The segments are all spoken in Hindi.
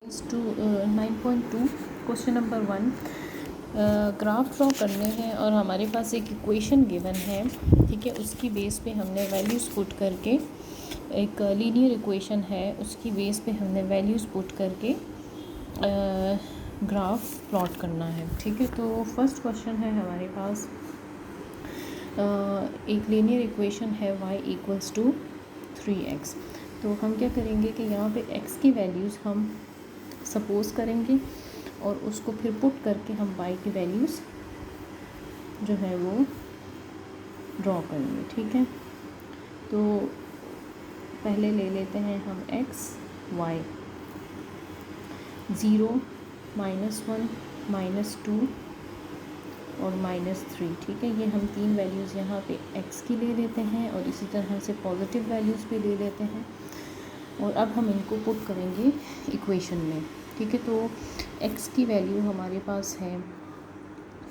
To 9.2 question number 1 graph draw करने हैं और हमारे पास एक इक्वेशन गिवन है, ठीक है। उसकी बेस पे हमने वैल्यूज़ पुट करके, एक लीनियर इक्वेशन है, उसकी बेस पे हमने वैल्यूज़ पुट करके ग्राफ प्लॉट करना है, ठीक है। तो फर्स्ट क्वेश्चन है हमारे पास, एक लीनियर इक्वेशन है y इक्वल्स टू 3x। तो हम क्या करेंगे कि यहाँ पे x की वैल्यूज़ हम सपोज़ करेंगे और उसको फिर पुट करके हम y की वैल्यूज़ जो है वो ड्रॉ करेंगे, ठीक है। तो पहले ले लेते हैं हम x y 0 -1 -2 और -3, ठीक है। ये हम तीन वैल्यूज़ यहाँ पे x की ले लेते हैं और इसी तरह से पॉजिटिव वैल्यूज़ भी ले लेते हैं और अब हम इनको पुट करेंगे इक्वेशन में, ठीक है। तो x की वैल्यू हमारे पास है,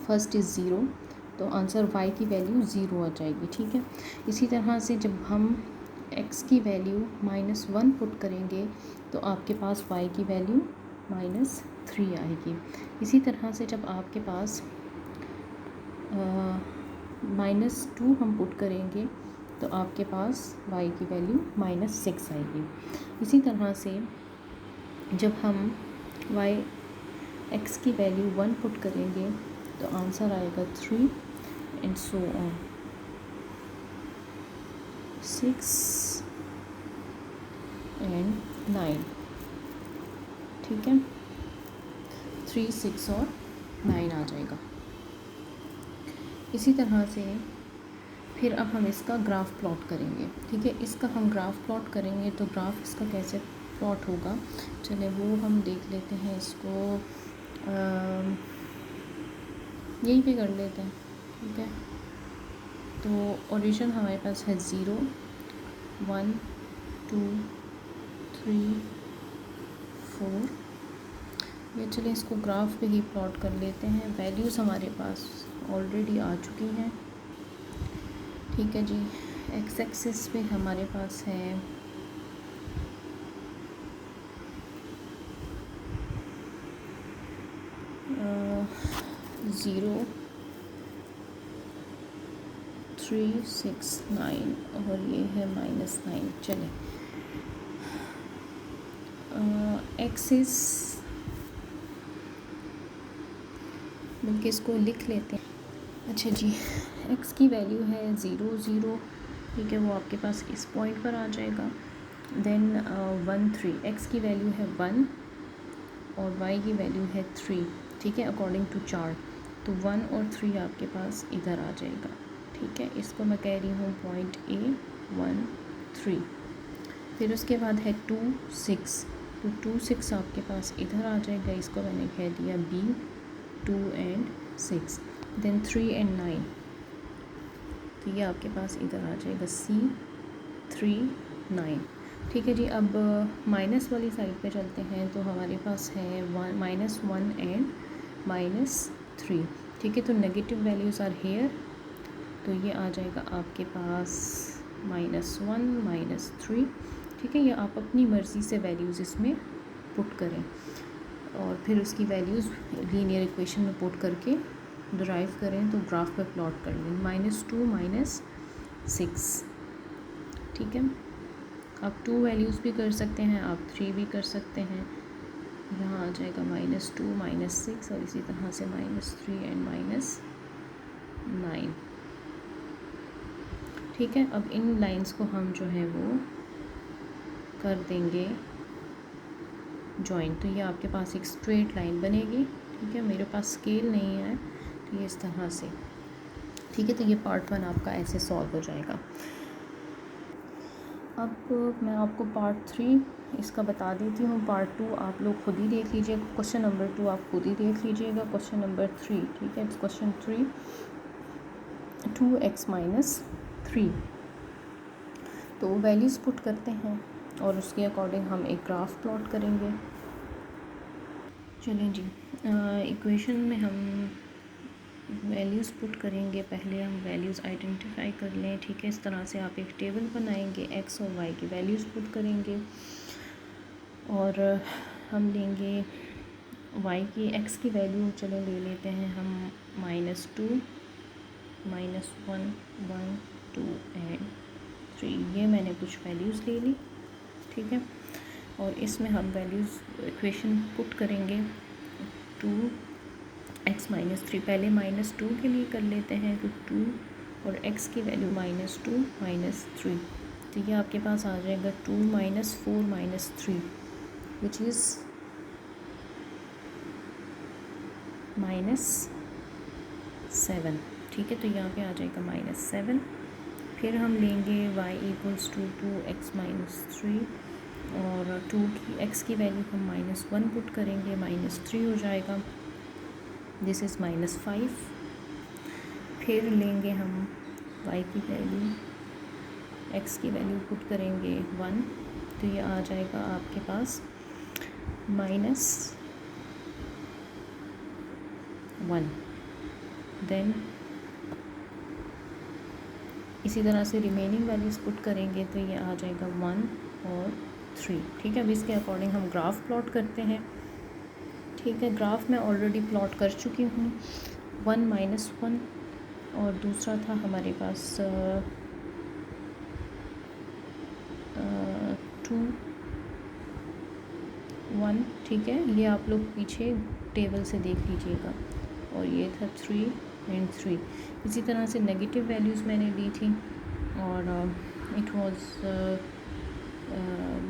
फर्स्ट इज़ 0, तो आंसर y की वैल्यू 0 आ जाएगी, ठीक है। इसी तरह से जब हम x की वैल्यू -1 पुट करेंगे तो आपके पास y की वैल्यू -3 आएगी। इसी तरह से जब आपके पास -2 हम पुट करेंगे तो आपके पास y की वैल्यू -6 आएगी। इसी तरह से जब हम x की वैल्यू 1 पुट करेंगे तो आंसर आएगा 3 एंड सो ऑन 6 एंड 9, ठीक है। 3, 6 और 9 आ जाएगा। इसी तरह से फिर अब हम इसका ग्राफ प्लॉट करेंगे, ठीक है। इसका हम ग्राफ प्लॉट करेंगे तो ग्राफ इसका कैसे प्लॉट होगा, चले वो हम देख लेते हैं। इसको यहीं पे कर लेते हैं, ठीक है। तो ओरिजिन हमारे पास है 0 1 2 3 4। ये चलिए इसको ग्राफ पे ही प्लॉट कर लेते हैं। वैल्यूज़ हमारे पास ऑलरेडी आ चुकी हैं, ठीक है जी। एक्स एक्सिस पे हमारे पास है 0 3 6 9 और ये है -9। चले एक्सिस बल्कि इसको लिख लेते हैं। अच्छा जी, x की वैल्यू है 0 0, ठीक है, वो आपके पास इस पॉइंट पर आ जाएगा। देन 1 3, x की वैल्यू है 1 और y की वैल्यू है 3, ठीक है, अकॉर्डिंग टू चार्ट। तो 1 और 3 आपके पास इधर आ जाएगा, ठीक है। इसको मैं कह रही हूँ पॉइंट A 1 3। फिर उसके बाद है 2 6, तो 2 6 आपके पास इधर आ जाएगा। इसको मैंने कह दिया B 2 एंड 6। देन 3 एंड 9, तो ये आपके पास इधर आ जाएगा C 3 9, ठीक है जी। अब माइनस वाली साइड पे चलते हैं तो हमारे पास है -1 एंड -3, ठीक है। तो नेगेटिव वैल्यूज़ आर हेयर, तो ये आ जाएगा आपके पास -1 -3, ठीक है। ये आप अपनी मर्ज़ी से वैल्यूज़ इसमें पुट करें और फिर उसकी वैल्यूज़ लीनियर इक्वेशन में पुट करके डिराइव करें तो ग्राफ पे प्लॉट कर लें। -2 -6, ठीक है। आप 2 वैल्यूज़ भी कर सकते हैं, आप 3 भी कर सकते हैं। यहाँ आ जाएगा -2 -6 और इसी तरह से -3 एंड -9, ठीक है। अब इन लाइंस को हम जो है वो कर देंगे जॉइंट, तो ये आपके पास एक स्ट्रेट लाइन बनेगी, ठीक है। मेरे पास स्केल नहीं है तो ये इस तरह से, ठीक है। तो ये पार्ट 1 आपका ऐसे सॉल्व हो जाएगा। अब मैं आपको पार्ट 3 इसका बता देती हूँ। पार्ट 2 आप लोग खुद ही देख लीजिएगा, क्वेश्चन नंबर 2 आप खुद ही देख लीजिएगा। क्वेश्चन नंबर 3, ठीक है। क्वेश्चन 3 2x - 3, तो वैल्यूज़ पुट करते हैं और उसके अकॉर्डिंग हम एक ग्राफ प्लॉट करेंगे। चलें जी, इक्वेशन में हम वैल्यूज़ पुट करेंगे। पहले हम वैल्यूज़ आइडेंटिफाई कर लें, ठीक है। इस तरह से आप एक टेबल बनाएंगे, x और y की वैल्यूज़ पुट करेंगे और हम लेंगे y की x की वैल्यू, चलो ले लेते हैं हम -2, -1, 1, 2 एंड 3। ये मैंने कुछ वैल्यूज़ ले ली, ठीक है। और इसमें हम वैल्यूज़ इक्वेशन पुट करेंगे। 2x - 3, पहले -2 के लिए कर लेते हैं, तो 2 और x की वैल्यू -2 -3, तो ये आपके पास आ जाएगा 2 - 4 - 3 विच इज़ -7, ठीक है। तो यहाँ पे आ जाएगा -7। फिर हम लेंगे y = 2x - 3 और 2 की x की वैल्यू हम -1 पुट करेंगे, -3 हो जाएगा, दिस इज़ -5। फिर लेंगे हम y की वैल्यू, x की वैल्यू पुट करेंगे 1, तो ये आ जाएगा आपके पास -1। देन इसी तरह से रिमेनिंग वैल्यूज़ पुट करेंगे, तो ये आ जाएगा 1 और 3, ठीक है। अब इसके अकॉर्डिंग हम ग्राफ प्लॉट करते हैं, ठीक है। ग्राफ मैं ऑलरेडी प्लॉट कर चुकी हूँ। 1 - 1 और दूसरा था हमारे पास 2 1, ठीक है। ये आप लोग पीछे टेबल से देख लीजिएगा। और ये था 3 एंड 3। इसी तरह से नेगेटिव वैल्यूज़ मैंने ली थी और इट वाज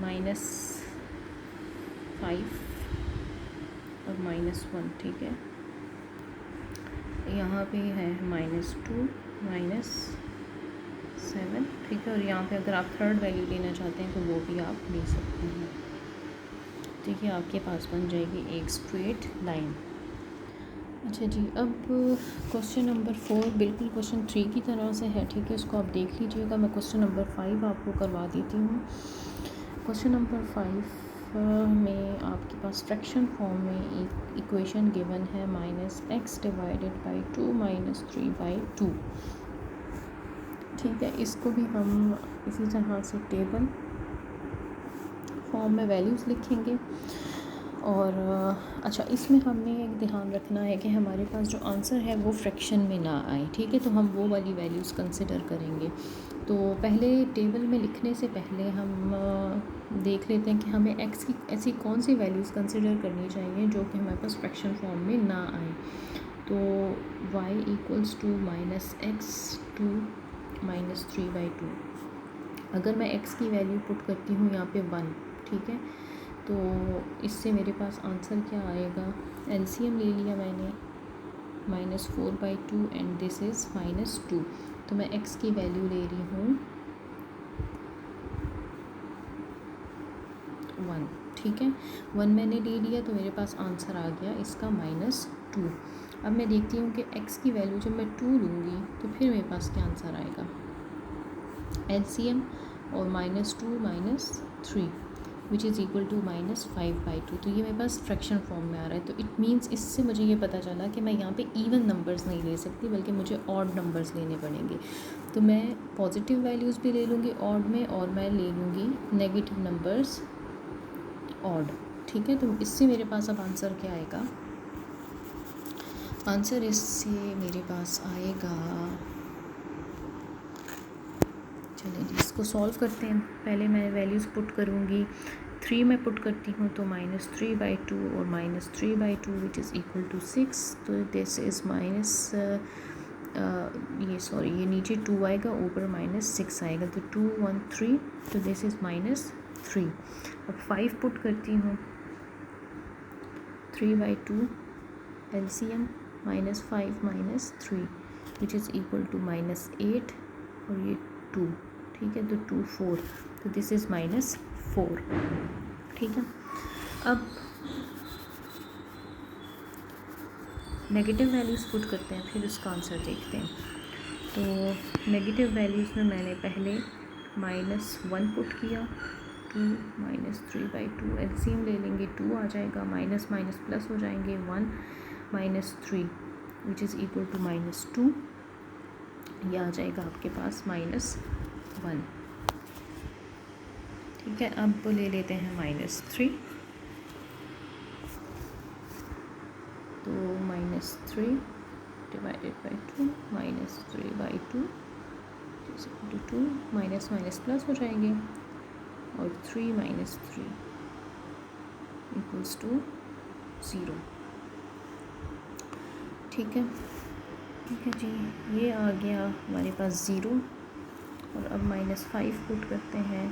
-5 और -1, ठीक है। यहाँ पे है -2 -7, ठीक है। और यहाँ पे अगर आप थर्ड वैल्यू लेना चाहते हैं तो वो भी आप ले सकते हैं, ठीक है। आपके पास बन जाएगी एक स्ट्रेट लाइन। अच्छा जी, अब क्वेश्चन नंबर 4 बिल्कुल क्वेश्चन 3 की तरह से है, ठीक है। इसको आप देख लीजिएगा। मैं क्वेश्चन नंबर 5 आपको करवा देती हूँ। क्वेश्चन नंबर 5 में आपके पास फ्रैक्शन फॉर्म में एक इक्वेशन गिवन है -x / 2 - 3/2, ठीक है। इसको भी हम इसी तरह से टेबल फॉर्म में वैल्यूज़ लिखेंगे। और अच्छा, इसमें हमने एक ध्यान रखना है कि हमारे पास जो आंसर है वो फ्रैक्शन में ना आए, ठीक है। तो हम वो वाली वैल्यूज़ कंसिडर करेंगे। तो पहले टेबल में लिखने से पहले हम देख लेते हैं कि हमें x की ऐसी कौन सी वैल्यूज़ कंसिडर करनी चाहिए जो कि हमारे पास फ्रैक्शन फॉर्म में ना आए। तो y = -x 2 - 3/2, अगर मैं x की वैल्यू पुट करती हूँ यहाँ पे 1, ठीक है। तो इससे मेरे पास आंसर क्या आएगा, एलसीएम ले लिया मैंने, -4/2 एंड दिस इज़ -2, तो मैं x की वैल्यू ले रही हूँ 1, ठीक है। 1 मैंने ले लिया तो मेरे पास आंसर आ गया इसका -2। अब मैं देखती हूँ कि x की वैल्यू जब मैं 2 लूँगी तो फिर मेरे पास क्या आंसर आएगा, एलसीएम और -2 - 3 विच इज़ इक्वल टू -5/2। तो ये मेरे पास फ्रैक्शन फॉर्म में आ रहा है। तो इट मीन्स इससे मुझे ये पता चला कि मैं यहाँ पे इवन नंबर्स नहीं ले सकती, बल्कि मुझे ऑड नंबर्स लेने पड़ेंगे। तो मैं पॉजिटिव वैल्यूज़ भी ले लूँगी ऑड में, और मैं ले लूँगी नेगेटिव नंबर्स ऑड, ठीक है। तो इससे मेरे पास अब आंसर क्या आएगा, आंसर इससे मेरे पास आएगा, चलिए जी इसको सॉल्व करते हैं। पहले मैं वैल्यूज़ पुट करूँगी, 3 में पुट करती हूँ तो -3/2 और -3/2 विच इज़ इक्वल टू 6। तो दिस इज़ ये नीचे 2 आएगा, ऊपर -6 आएगा, तो 2 1 3, तो दिस इज़ -3। अब 5 पुट करती हूँ, 3/2 LCM -5 - 3 which is equal to -8 और ये 2, ठीक है। तो 2 4, तो दिस इज़ -4, ठीक है। अब नेगेटिव वैल्यूज़ पुट करते हैं, फिर उसका आंसर देखते हैं। तो नेगेटिव वैल्यूज़ में मैंने पहले -1 पुट किया, 2 - 3/2, एलसीएम ले लेंगे, 2 आ जाएगा, माइनस माइनस प्लस हो जाएंगे, 1 - 3 विच इज़ इक्वल टू -2, यह आ जाएगा आपके पास -1, ठीक है। अब ले लेते हैं -3, -3 divided by 2 -3/2 is equal to 2, minus minus plus हो जाएंगे और 3 - 3 इक्वल्स टू 0। ठीक है जी, ये आ गया हमारे पास 0। और अब -5 पुट करते हैं,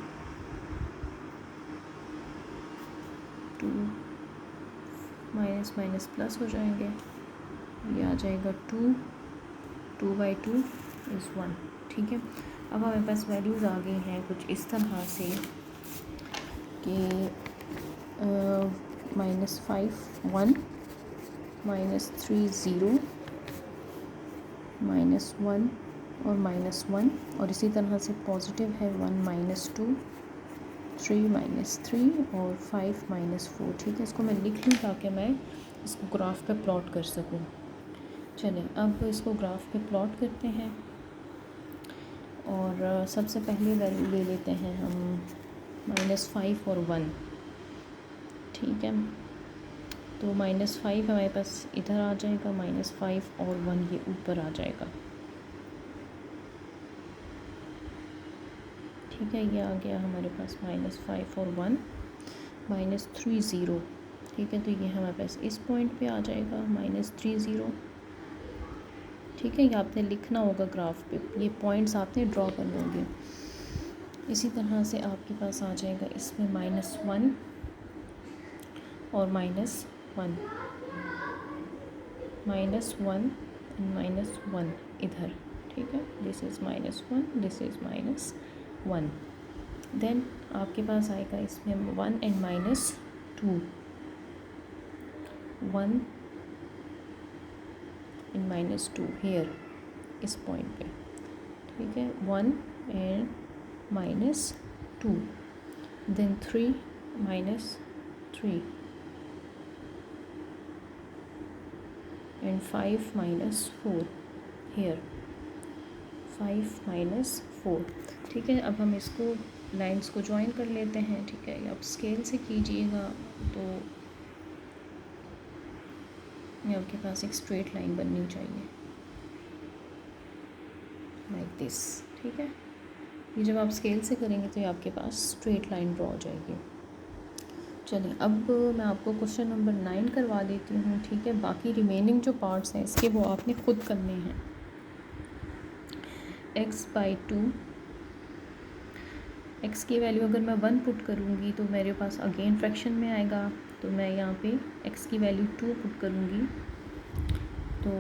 2 माइनस माइनस प्लस हो जाएंगे, ये आ जाएगा 2/2 इज़ 1। ठीक है, अब हमारे पास वैल्यूज़ आ गई हैं कुछ इस तरह से कि -5 1, -3 0, -1 और -1, और इसी तरह से पॉजिटिव है 1 - 2, 3 - 3 और 5 - 4। ठीक है, इसको मैं लिख लूँ ताकि मैं इसको ग्राफ पे प्लॉट कर सकूँ। चलें, अब इसको ग्राफ पे प्लॉट करते हैं और सबसे पहले वैल्यू ले लेते हैं हम -5 और 1। ठीक है, तो -5 हमारे पास इधर आ जाएगा, -5 और 1 ये ऊपर आ जाएगा। ठीक है, ये आ गया हमारे पास -5 और 1, -3 0। ठीक है, तो ये हमारे पास इस पॉइंट पे आ जाएगा -3 0। ठीक है, ये आपने लिखना होगा ग्राफ पे, ये पॉइंट्स आपने ड्रॉ करने होंगे। इसी तरह से आपके पास आ जाएगा इसमें -1 और -1, -1 इधर। ठीक है, this is -1, this is -1। Then आपके पास आएगा इसमें 1 and -2, 1 and -2 हेयर इस पॉइंट पे। ठीक है, 1 and -2, देन 3 - 3 and 5 - 4 हेयर, 5 - 4। ठीक है, अब हम इसको लाइंस को ज्वाइन कर लेते हैं। ठीक है, अब स्केल से कीजिएगा तो ये आपके पास एक स्ट्रेट लाइन बननी चाहिए लाइक दिस। ठीक है, ये जब आप स्केल से करेंगे तो ये आपके पास स्ट्रेट लाइन ड्रॉ हो जाएगी। चलिए, अब मैं आपको क्वेश्चन नंबर 9 करवा देती हूँ। ठीक है, बाकी रिमेनिंग जो पार्ट्स हैं इसके वो आपने खुद करने हैं। x/2, x की वैल्यू अगर मैं 1 पुट करूँगी तो मेरे पास अगेन फ्रैक्शन में आएगा, तो मैं यहाँ पे x की वैल्यू 2 पुट करूँगी, तो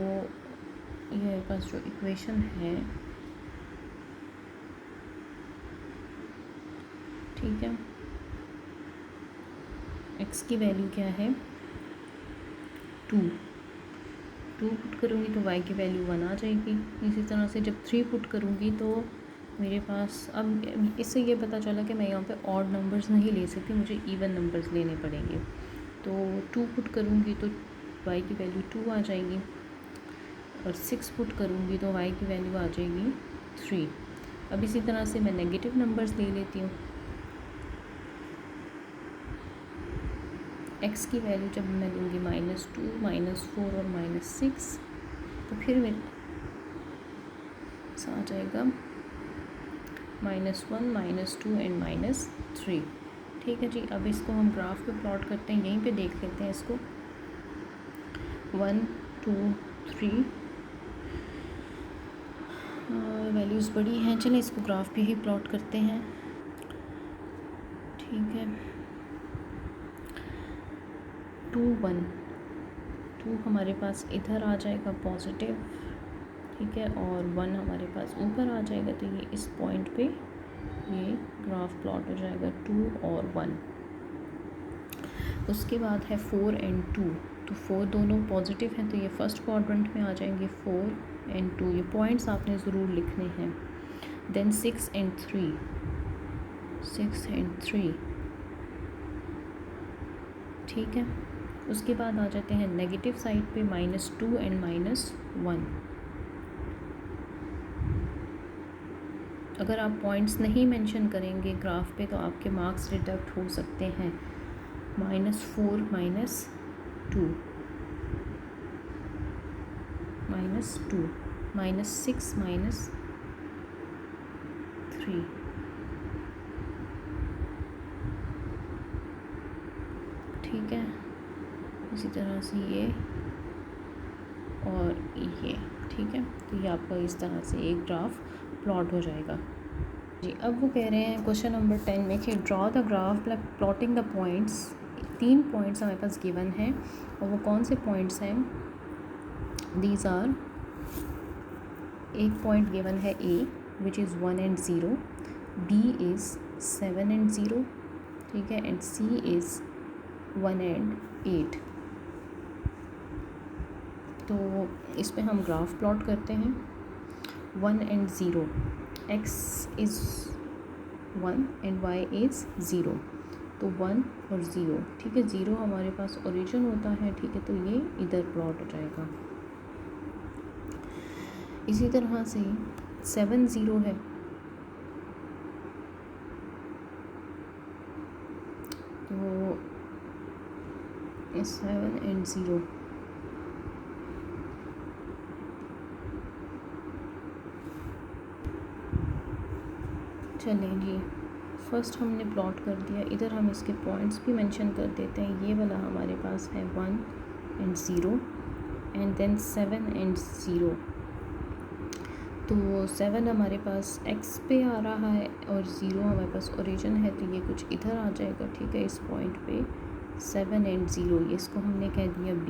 ये मेरे पास जो इक्वेशन है, ठीक है, x की वैल्यू क्या है 2 पुट करूँगी तो y की वैल्यू 1 आ जाएगी। इसी तरह से जब 3 पुट करूँगी तो मेरे पास, अब इससे ये पता चला कि मैं यहाँ पे ऑड नंबर्स नहीं ले सकती, मुझे इवन नंबर्स लेने पड़ेंगे। तो 2 पुट करूँगी तो y की वैल्यू 2 आ जाएगी, और 6 पुट करूँगी तो y की वैल्यू आ जाएगी 3। अब इसी तरह से मैं नेगेटिव नंबर्स ले लेती हूँ। x की वैल्यू जब मैं लूँगी -2, -4 और -6, तो फिर मेरे आ जाएगा -1, -2 एंड -3। ठीक है जी, अब इसको हम ग्राफ पे प्लॉट करते हैं, यहीं पे देख लेते हैं इसको। 1 2 3 वैल्यूज़ बड़ी हैं, चलें इसको ग्राफ पे ही प्लॉट करते हैं। ठीक है, 2 1 2 हमारे पास इधर आ जाएगा पॉजिटिव। ठीक है, और 1 हमारे पास ऊपर आ जाएगा, तो ये इस पॉइंट पे ये ग्राफ प्लॉट हो जाएगा 2 और 1। उसके बाद है 4 and 2, तो 4 दोनों पॉजिटिव हैं तो ये फर्स्ट क्वाड्रेंट में आ जाएंगे 4 and 2, ये पॉइंट्स आपने ज़रूर लिखने हैं। Then 6 and 3, 6 and 3। ठीक है, उसके बाद आ जाते हैं नेगेटिव साइड पे -2 and -1। अगर आप पॉइंट्स नहीं मेंशन करेंगे ग्राफ पे तो आपके मार्क्स डिडक्ट हो सकते हैं। -4 -2, -2, -6 -3, ठीक है। इसी तरह से ये और ये, ठीक है। तो ये आपका इस तरह से एक ग्राफ प्लॉट हो जाएगा जी। अब वो कह रहे हैं क्वेश्चन नंबर 10 में कि draw the graph plotting the points. 3 points हमारे पास गिवन हैं और वो कौन से पॉइंट्स हैं? दीज आर, एक पॉइंट गिवन है A which is 1 and 0, B is 7 and 0, ठीक है, एंड C इज़ 1 and 8। तो इस पे हम ग्राफ प्लॉट करते हैं। 1 and 0, x is 1 and y is 0, तो 1 और 0, ठीक है। 0 हमारे पास ओरिजिन होता है, ठीक है, तो ये इधर प्लॉट हो जाएगा। इसी तरह से 7 0 है, तो 7 and 0, चलें जी। फर्स्ट हमने प्लॉट कर दिया, इधर हम इसके पॉइंट्स भी मेंशन कर देते हैं। ये वाला हमारे पास है 1 and 0 एंड देन 7 and 0। तो 7 हमारे पास x पे आ रहा है और 0 हमारे पास ओरिजिन है, तो ये कुछ इधर आ जाएगा, ठीक है। इस पॉइंट पे 7 and 0, ये इसको हमने कह दिया B,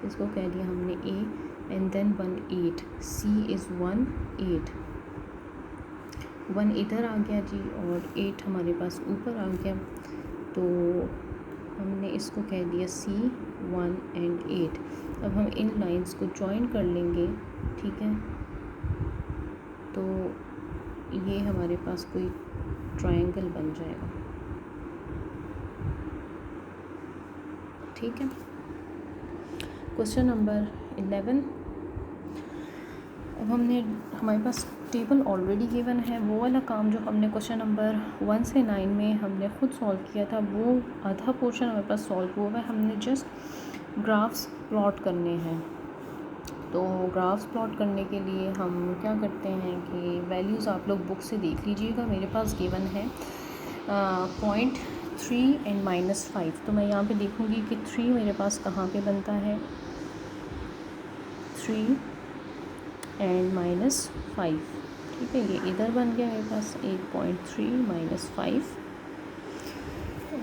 इसको कह दिया हमने A, and then 1 8, C is 1 8, 1 इधर आ गया जी और 8 हमारे पास ऊपर आ गया, तो हमने इसको कह दिया C 1 and 8। अब हम इन लाइंस को जॉइन कर लेंगे, ठीक है, तो ये हमारे पास कोई ट्रायंगल बन जाएगा, ठीक है। Question number 11। अब हमारे पास टेबल ऑलरेडी गिवन है। वो वाला काम जो हमने क्वेश्चन नंबर 1 से 9 में हमने ख़ुद सॉल्व किया था, वो आधा पोर्शन हमारे पास सॉल्व हुआ है। हमने जस्ट ग्राफ्स प्लॉट करने हैं। तो ग्राफ्स प्लॉट करने के लिए हम क्या करते हैं कि वैल्यूज़ आप लोग बुक से देख लीजिएगा। मेरे पास गिवन है 0.3 and -5। तो मैं यहाँ पे देखूँगी कि 3 मेरे पास कहाँ पे बनता है, 3 and -5, ठीक है, ये इधर बन गया मेरे पास 8.3 -5।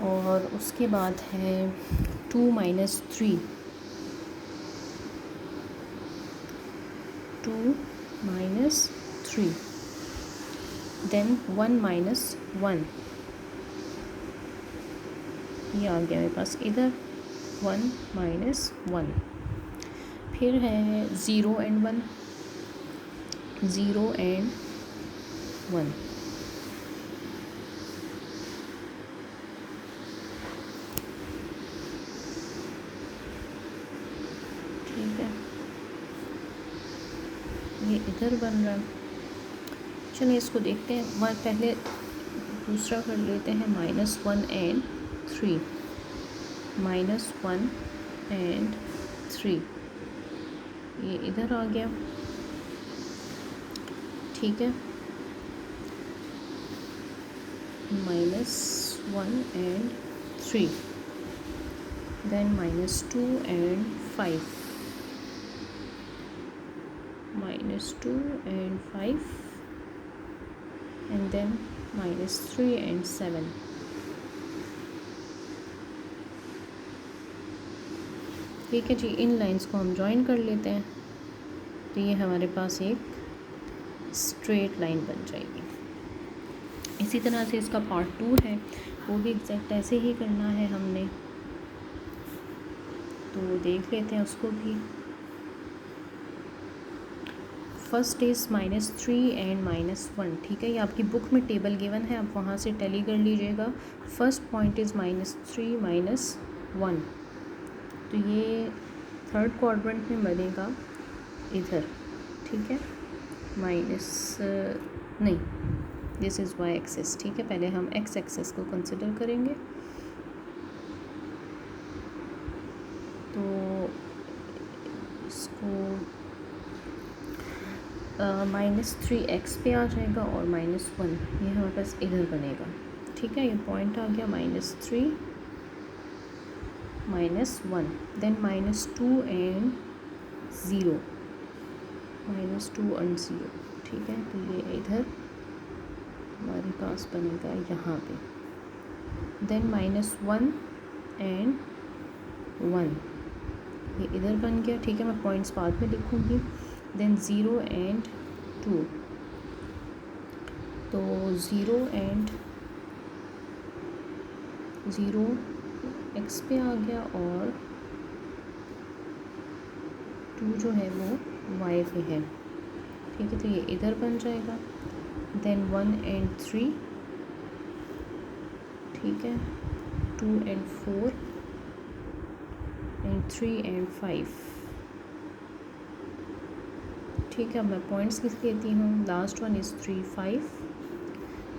और उसके बाद है 2 -3, 2 -3, देन 1 -1, ये आ गया मेरे पास इधर 1 -1। फिर है 0 and 1, 0 and 1, ठीक है, ये इधर बन रहा है। चलिए इसको देखते हैं। वहाँ पहले दूसरा कर लेते हैं -1 and 3, -1 and 3, ये इधर आ गया, ठीक है। -1 and 3, then -2 and 5, -2 and 5, and then -3 and 7। ठीक है जी, इन लाइंस को हम जॉइन कर लेते हैं, तो ये हमारे पास एक स्ट्रेट लाइन बन जाएगी। इसी तरह से इसका पार्ट 2 है, वो भी एग्जैक्ट ऐसे ही करना है हमने, तो देख लेते हैं उसको भी। फर्स्ट इज़ -3 and -1, ठीक है। ये आपकी बुक में टेबल गिवन है, आप वहाँ से टैली कर लीजिएगा। फर्स्ट पॉइंट इज़ -3 -1, तो ये थर्ड क्वाड्रेंट में बनेगा इधर, ठीक है। नहीं, दिस इज़ y एक्सेस, ठीक है। पहले हम x एक्सेस को कंसिडर करेंगे, तो इसको -3x पे आ जाएगा और -1 ये हमारे पास इधर बनेगा। ठीक है, ये पॉइंट आ गया -3 -1, देन -2 एंड 0, -2 एंड 0। ठीक है, तो ये इधर हमारे पास बनेगा यहाँ पे, देन -1 एंड 1 ये इधर बन गया। ठीक है, मैं पॉइंट्स बाद में लिखूँगी। देन 0 एंड 2, तो 0 एंड 0 x पे आ गया और 2 जो है वो y पे है। ठीक है, तो ये इधर बन जाएगा। देन 1 एंड 3, ठीक है, 2 एंड 4 एंड 3 एंड 5। ठीक है, अब मैं पॉइंट्स लिख लेती हूँ। लास्ट वन इज़ 3 5,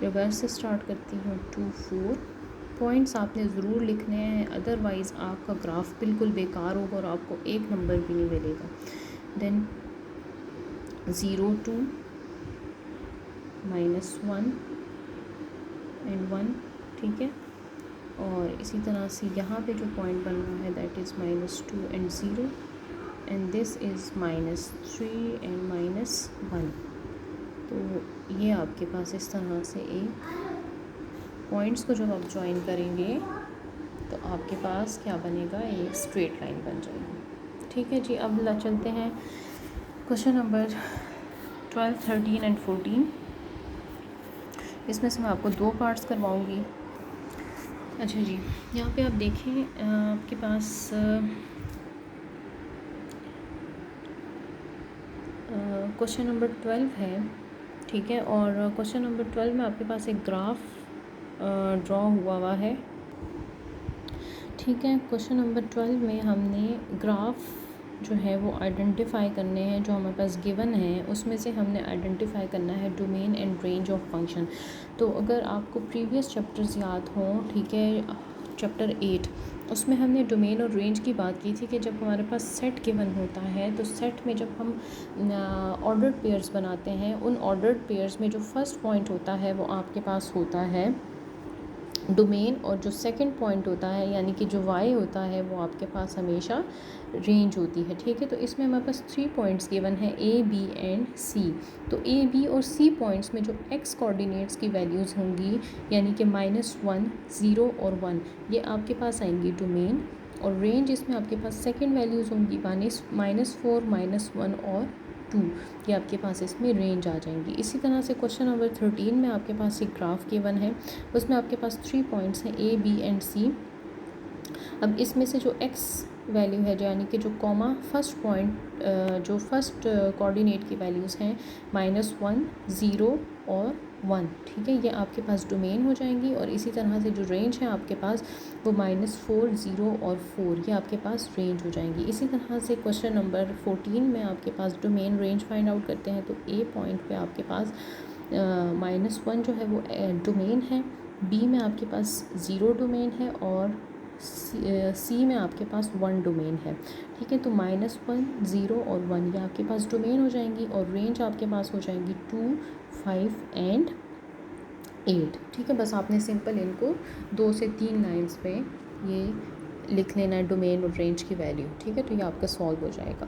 रिवर्स से स्टार्ट करती हूँ 2 4। पॉइंट्स आपने ज़रूर लिखने हैं, अदरवाइज़ आपका ग्राफ बिल्कुल बेकार होगा और आपको एक नंबर भी नहीं मिलेगा। Then 0 2 -1 and 1। ठीक है, और इसी तरह से यहाँ पे जो पॉइंट बन रहा है that is -2 and 0 and this is -3 and -1। तो ये आपके पास इस तरह से एक पॉइंट्स को जब आप ज्वाइन करेंगे तो आपके पास क्या बनेगा, एक स्ट्रेट लाइन बन जाएगी। ठीक है जी, अब चलते हैं क्वेश्चन नंबर 12 13 एंड 14। इसमें से मैं आपको 2 पार्ट्स करवाऊँगी। अच्छा जी, यहाँ पे आप देखें आपके पास क्वेश्चन नंबर 12 है। ठीक है, और क्वेश्चन नंबर 12 में आपके पास एक ग्राफ ड्रॉ हुआ है। ठीक है, क्वेश्चन नंबर 12 में हमने ग्राफ जो है वो आइडेंटिफाई करने हैं, जो हमारे पास गिवन है उसमें से हमने आइडेंटिफाई करना है domain and range of function. तो अगर आपको प्रीवियस चैप्टर्स याद हों, ठीक है, चैप्टर 8 उसमें हमने डोमेन और रेंज की बात की थी कि जब हमारे पास सेट गिवन होता है तो सेट में जब हम ऑर्डर्ड पेयर्स बनाते हैं, उन ऑर्डर्ड पेयर्स में जो फर्स्ट पॉइंट होता है वो आपके पास होता है डोमेन, और जो सेकंड पॉइंट होता है यानी कि जो y होता है वो आपके पास हमेशा रेंज होती है। ठीक है, तो इसमें हमारे पास 3 पॉइंट्स गिवन है a b एंड c। तो a b और c पॉइंट्स में जो x कोऑर्डिनेट्स की वैल्यूज़ होंगी यानी कि -1 0 और 1 ये आपके पास आएंगी डोमेन, और रेंज इसमें आपके पास सेकंड वैल्यूज़ होंगी -4 -1 और 2 ये आपके पास इसमें रेंज आ जाएंगी। इसी तरह से क्वेश्चन नंबर 13 में आपके पास एक ग्राफ गिवन है, उसमें आपके पास 3 पॉइंट्स हैं a b एंड c। अब इसमें से जो x वैल्यू है जो यानी कि जो कॉमा फर्स्ट पॉइंट जो फर्स्ट कोऑर्डिनेट की वैल्यूज़ हैं -1 0 और 1, ठीक है, ये आपके पास डोमेन हो जाएंगी। और इसी तरह से जो रेंज है आपके पास वो -4 0 और 4 ये आपके पास रेंज हो जाएंगी। इसी तरह से क्वेश्चन नंबर 14 में आपके पास डोमेन रेंज फाइंड आउट करते हैं। तो ए पॉइंट पे आपके पास -1 जो है वो डोमेन है, बी में आपके पास 0 डोमेन है और सी में आपके पास 1 डोमेन है। ठीक है, तो -1 0 और 1 ये आपके पास डोमेन हो जाएंगी और रेंज आपके पास हो जाएंगी 2 5 एंड 8। ठीक है, बस आपने सिंपल इनको 2 से 3 लाइंस पे ये लिख लेना है डोमेन और रेंज की वैल्यू। ठीक है, तो ये आपका सॉल्व हो जाएगा।